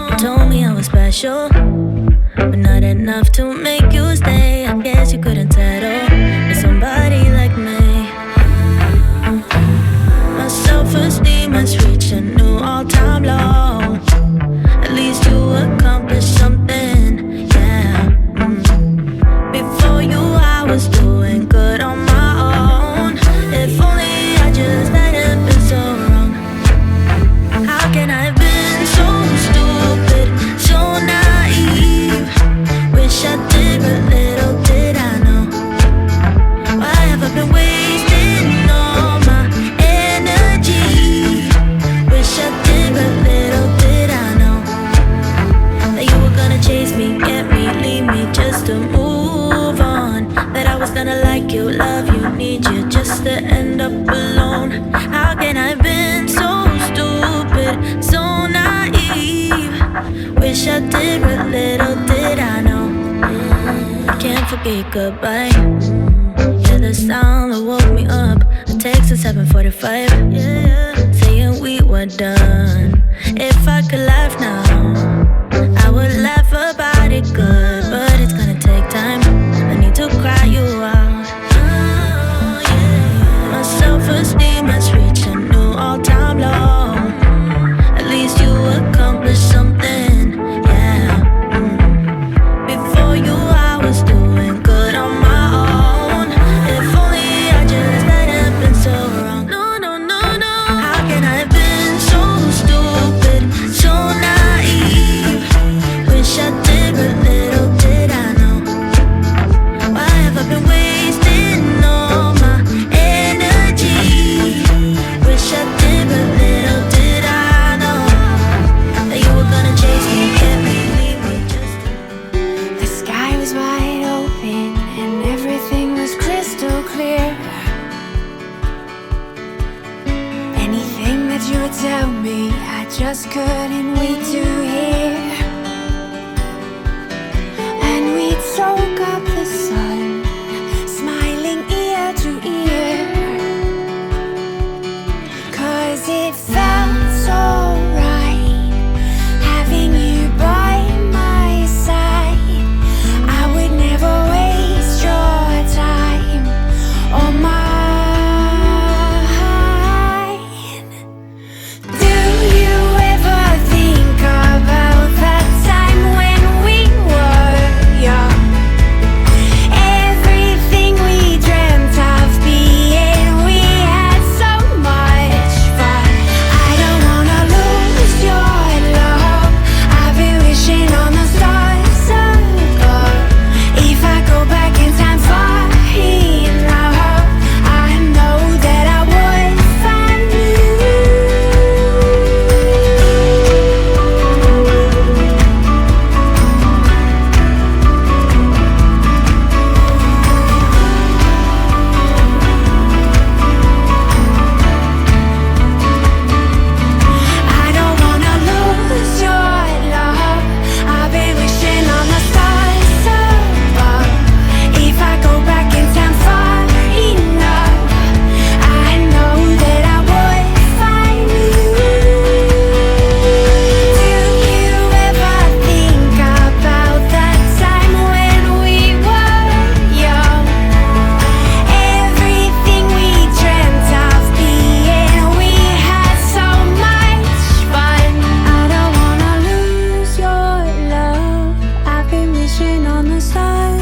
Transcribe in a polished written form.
You told me I was special, but not enough to make you stay. I guess you couldn't settle with somebody like me. My self-esteem has reached a new all-time low. At least you accomplished something, yeah. Before you I was doing good on my own. If only I just hadn't been so wrong. How can I have been so stupid, so naive? Wish I did, but little did I know. Why have I been wasting all my energy? Wish I did, but little did I know that you were gonna chase me, get me, leave me just to move on. That I was gonna like you, love you, need you just to end up alone. How can I have been so stupid, so naive? Wish I did, but little did I know. I can't forget goodbye. Yeah, the sound that woke me up. A text at 7:45, saying we were done. If I could laugh now, I would laugh about it good, but it's gonna take time. I need to cry you out. My self-esteem has reached a new all-time low. At least you accomplished something, yeah. Before you I was doing good on my own. If only I just hadn't been so wrong. No, no, no, no. How can I have been so stupid, so naive? Wish I did, but little did I know. Why have I been wasting all my energy? Wish I did, but little did I know that you were gonna chase me, get me, leave me just to... The sky was wide open and everything was crystal clear. Anything that you would tell me, I just couldn't wait to hear. And we'd soak up the sun, smiling ear to ear. 'Cause it felt so right, having you by my side. I would never waste your time or mine. Do you ever think about that time when we were young? Everything we dreamt of being, we had so much fun. I don't wanna lose your love. I've been wishing on the stars above. If I go back in time far enough, I know that I would find you. I don't wanna lose your love. I've been wishing on the stars above. If I go back in time far enough, I know that I would find you. Do you ever think about that time when we were young? Everything we dreamt of being, we had so much fun. I don't wanna lose your love. I've been wishing on the stars